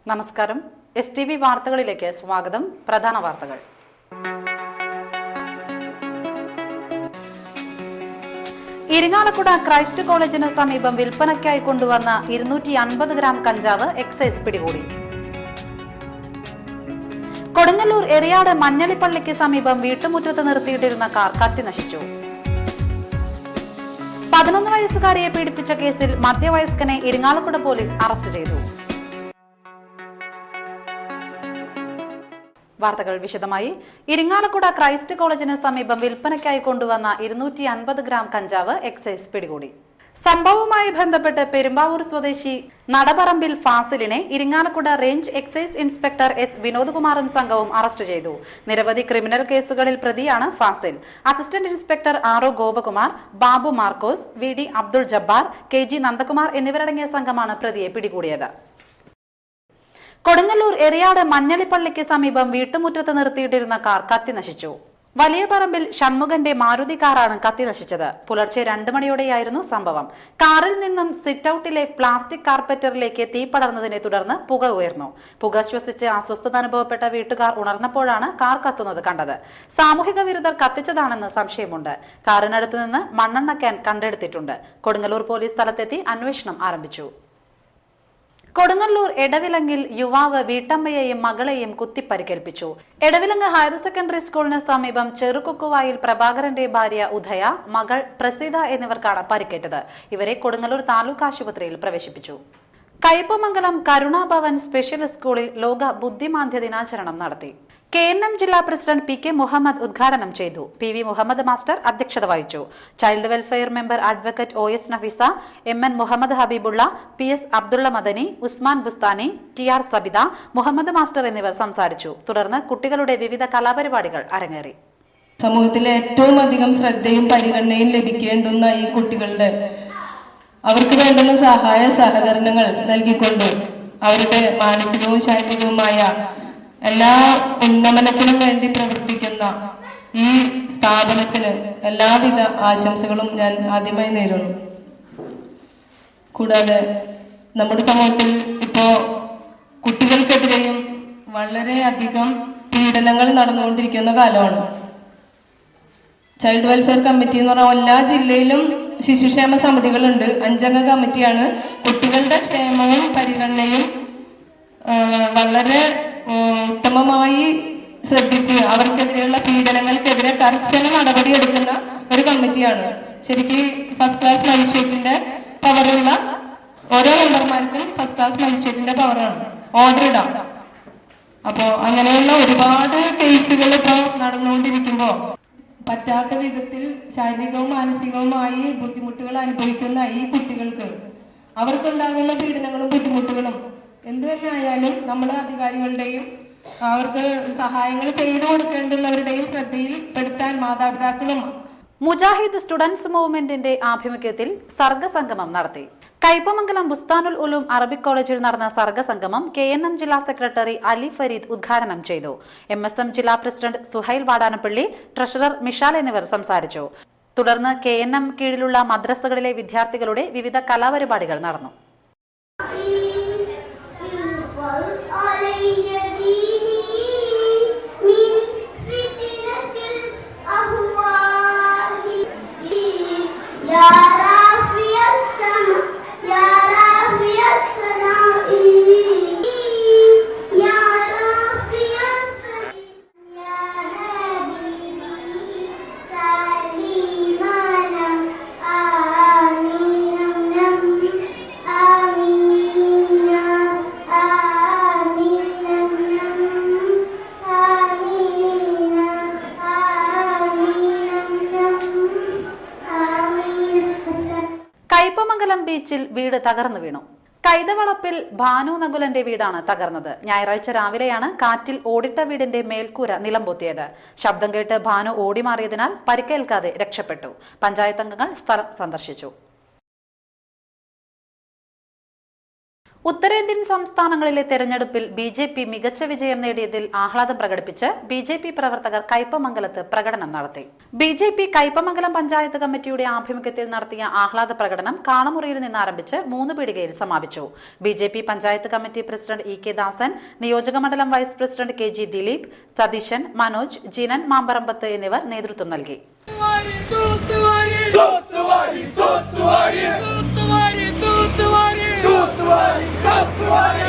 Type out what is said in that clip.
നമസ്കാരം. STV വാർത്തകളിലേക്ക് സ്വാഗതം. പ്രധാന വാർത്തകൾ. ഇരിങ്ങാലക്കുട ക്രൈസ്റ്റ് കോളേജിന് സമീപം വിൽപ്പനയ്ക്കായി കൊണ്ടുവന്ന 250 ഗ്രാം കഞ്ചാവ് എക്സൈസ് പിടികൂടി. കൊടുങ്ങല്ലൂർ എറിയാട് മഞ്ഞളിപ്പള്ളിക്ക് സമീപം വീട്ടുമുറ്റത്ത് നിർത്തിയിട്ടിരുന്ന കാർ കത്തിനശിച്ചു. 11 വയസ്സുകാരിയെ പീഡിപ്പിച്ച കേസിൽ മധ്യവയസ്കനെ ഇരിങ്ങാലക്കുട പോലീസ് അറസ്റ്റ് ചെയ്തു. വാർത്തകൾ വിശദമായി. ഇരിങ്ങാലക്കുട ക്രൈസ്റ്റ് കോളേജിന് സമീപം വിൽപ്പനയ്ക്കായി കൊണ്ടുവന്ന 250 ഗ്രാം കഞ്ചാവ് എക്സൈസ് പിടികൂടി. സംഭവവുമായി ബന്ധപ്പെട്ട് പെരുമ്പാവൂർ സ്വദേശി നടപറമ്പിൽ ഫാസിലിനെ Irinjalakuda range excise inspector S. വിനോദ്കുമാറും സംഘവും അറസ്റ്റ് ചെയ്തു. നിരവധി ക്രിമിനൽ കേസുകളിൽ പ്രതിയാണ് Fasil. Assistant inspector R.O. Gopakumar, Babu Markose, VD Abdul Jabbar, KG Nandakumar എന്നിവരടങ്ങിയ സംഘമാണ് പ്രതിയെ പിടികൂടിയത്. കൊടുങ്ങല്ലൂർ എറിയാട് മഞ്ഞളിപ്പള്ളിക്ക് സമീപം വീട്ടുമുറ്റത്ത് നിർത്തിയിട്ടിരുന്ന കാർ കത്തിനശിച്ചു. വലിയ പറമ്പിൽ ഷൺമുഖന്റെ മാരുതി കാറാണ് കത്തിനശിച്ചത്. പുലർച്ചെ 2 മണിയോടെയായിരുന്നു സംഭവം. കാറിൽ നിന്നും സിറ്റ്ഔട്ടിലെ പ്ലാസ്റ്റിക് കാർപ്പറ്ററിലേക്ക് തീ പടർന്നതിനെ തുടർന്ന് പുക ഉയർന്നു. പുക ശ്വസിച്ച് അസ്വസ്ഥത അനുഭവപ്പെട്ട വീട്ടുകാർ ഉണർന്നപ്പോഴാണ് കാർ കത്തുന്നത് കണ്ടത്. സാമൂഹിക വിരുദ്ധർ കത്തിച്ചതാണെന്ന് സംശയമുണ്ട്. കാറിനടുത്ത് നിന്ന് മണ്ണെണ്ണ ക്യാൻ കണ്ടെടുത്തിട്ടുണ്ട്. കൊടുങ്ങല്ലൂർ പോലീസ് സ്ഥലത്തെത്തി അന്വേഷണം ആരംഭിച്ചു. കൊടുങ്ങല്ലൂർ എടവിലങ്ങിൽ യുവാവ് വീട്ടമ്മയെയും മകളെയും കുത്തിപ്പരിക്കേൽപ്പിച്ചു. എടവിലങ്ങ് ഹയർ സെക്കൻഡറി സ്കൂളിന് സമീപം ചെറുകുക്കുവായിൽ പ്രഭാകരന്റെ ഭാര്യ ഉദയ, മകൾ പ്രസീത എന്നിവർക്കാണ് പരിക്കേറ്റത്. ഇവരെ കൊടുങ്ങല്ലൂർ താലൂക്ക് ആശുപത്രിയിൽ പ്രവേശിപ്പിച്ചു. കയ്പമംഗലം കരുണാഭവൻ സ്പെഷ്യൽ സ്കൂളിൽ ലോക ബുദ്ധിമാന്ദ്യ ദിനാചരണം നടത്തി. KNM ജില്ലാ പ്രസിഡന്റ് PK മുഹമ്മദ് ഉദ്ഘാടനം ചെയ്തു. PV മുഹമ്മദ് മാസ്റ്റർ അധ്യക്ഷത വഹിച്ചു. Child welfare member advocate OS Nafeesa, MN Muhammad Habibullah, PS Abdulla Madani, Usman Busthani, TR Sabitha, Muhammad master എന്നിവർ സംസാരിച്ചു. തുടർന്ന് കുട്ടികളുടെ വിവിധ കലാപരിപാടികൾ അരങ്ങേറി. സമൂഹത്തിലെ ഏറ്റവും അധികം ശ്രദ്ധയും പരിഗണനയും ലഭിക്കേണ്ടുന്ന ഈ കുട്ടികളുടെ അവർക്ക് വേണ്ടുന്ന സഹായ സഹകരണങ്ങൾ നൽകിക്കൊണ്ട് അവരുടെ മാനസികവും ശാരീരികവുമായ എല്ലാ ഉന്നമനത്തിനും വേണ്ടി പ്രവർത്തിക്കുന്ന ഈ സ്ഥാപനത്തിന് എല്ലാവിധ ആശംസകളും ഞാൻ ആദ്യമായി നേരുന്നു. കൂടാതെ നമ്മുടെ സമൂഹത്തിൽ ഇപ്പോ കുട്ടികൾക്കെതിരെയും വളരെയധികം പീഡനങ്ങൾ നടന്നുകൊണ്ടിരിക്കുന്ന കാലമാണ്. ചൈൽഡ് വെൽഫെയർ കമ്മിറ്റി എന്ന് പറഞ്ഞാൽ എല്ലാ ജില്ലയിലും ശിശുക്ഷേമ സമിതികളുണ്ട്. 5 അംഗ കമ്മിറ്റിയാണ്. കുട്ടികളുടെ ക്ഷേമവും പരിഗണനയും വളരെ ഉത്തമമായി ശ്രദ്ധിച്ച് അവർക്കെതിരെയുള്ള പീഡനങ്ങൾക്കെതിരെ കർശന നടപടി എടുക്കുന്ന ഒരു കമ്മിറ്റിയാണ്. ശരിക്കും ഫസ്റ്റ് ക്ലാസ് മജിസ്ട്രേറ്റിന്റെ പവറുള്ള ഓരോ മെമ്പർമാർക്കും ഫസ്റ്റ് ക്ലാസ് മജിസ്ട്രേറ്റിന്റെ പവറാണ്, ഓർഡർ ഇടാം. അപ്പോ അങ്ങനെയുള്ള ഒരുപാട് കേസുകൾ ഇപ്പോ നടന്നുകൊണ്ടിരിക്കുമ്പോ പറ്റാത്ത വിധത്തിൽ ശാരീരികവും മാനസികവുമായി ബുദ്ധിമുട്ടുകൾ അനുഭവിക്കുന്ന ഈ കുട്ടികൾക്ക് അവർക്കുണ്ടാകുന്ന പീഡനങ്ങളും ബുദ്ധിമുട്ടുകളും എന്തു തന്നെ ആയാലും നമ്മുടെ അധികാരികളുടെയും അവർക്ക് സഹായങ്ങൾ ചെയ്തു കൊടുക്കേണ്ടുന്നവരുടെയും ശ്രദ്ധയിൽ പെടുത്താൻ മാതാപിതാക്കളും. മുജാഹിദ് സ്റ്റുഡൻസ് മൂവ്മെന്റിന്റെ ആഭിമുഖ്യത്തിൽ സർഗസംഗമം നടത്തി. കയ്പമംഗലം ബുസ്താനുൽ ഉലൂം അറബിക് കോളേജിൽ നടന്ന സർഗസംഗമം KNM ജില്ലാ സെക്രട്ടറി അലി ഫരീദ് ഉദ്ഘാടനം ചെയ്തു. MSM ജില്ലാ പ്രസിഡന്റ് സുഹൈൽ വാടാനപ്പള്ളി, ട്രഷറർ മിഷാൽ എന്നിവർ സംസാരിച്ചു. തുടർന്ന് KNM കീഴിലുള്ള മദ്രസകളിലെ വിദ്യാർത്ഥികളുടെ വിവിധ കലാപരിപാടികൾ നടന്നു. കയ്പമംഗലം ബീച്ചിൽ വീട് തകർന്നു വീണു. കൈതവളപ്പിൽ ഭാനു നകുലന്റെ വീടാണ് തകർന്നത്. ഞായറാഴ്ച രാവിലെയാണ് കാറ്റിൽ ഓടിട്ട വീടിന്റെ മേൽക്കൂര നിലംപൊത്തിയത്. ശബ്ദം കേട്ട് ഭാനു ഓടിമാറിയതിനാൽ പരിക്കേൽക്കാതെ രക്ഷപ്പെട്ടു. പഞ്ചായത്ത് അംഗങ്ങൾ സ്ഥലം സന്ദർശിച്ചു. ഉത്തരേന്ത്യൻ സംസ്ഥാനങ്ങളിലെ തെരഞ്ഞെടുപ്പിൽ ബി.ജെ.പി. മികച്ച വിജയം നേടിയതിൽ ആഹ്ലാദം പ്രകടിപ്പിച്ച് ബി.ജെ.പി. പ്രവർത്തകർ കയ്പമംഗലത്ത് പ്രകടനം നടത്തി. ബി.ജെ.പി. കയ്പമംഗലം പഞ്ചായത്ത് കമ്മിറ്റിയുടെ ആഭിമുഖ്യത്തിൽ നടത്തിയ ആഹ്ലാദ പ്രകടനം കാണമുറിയിൽ നിന്ന് ആരംഭിച്ച് 3 പീടികയിൽ സമാപിച്ചു. BJP. Panchayat committee president E K. Dasan, നിയോജകമണ്ഡലം vice president K G. Dileep, Satheeshan, Manoj, Jinan Mamparambath എന്നിവർ നേതൃത്വം നൽകി. Tutu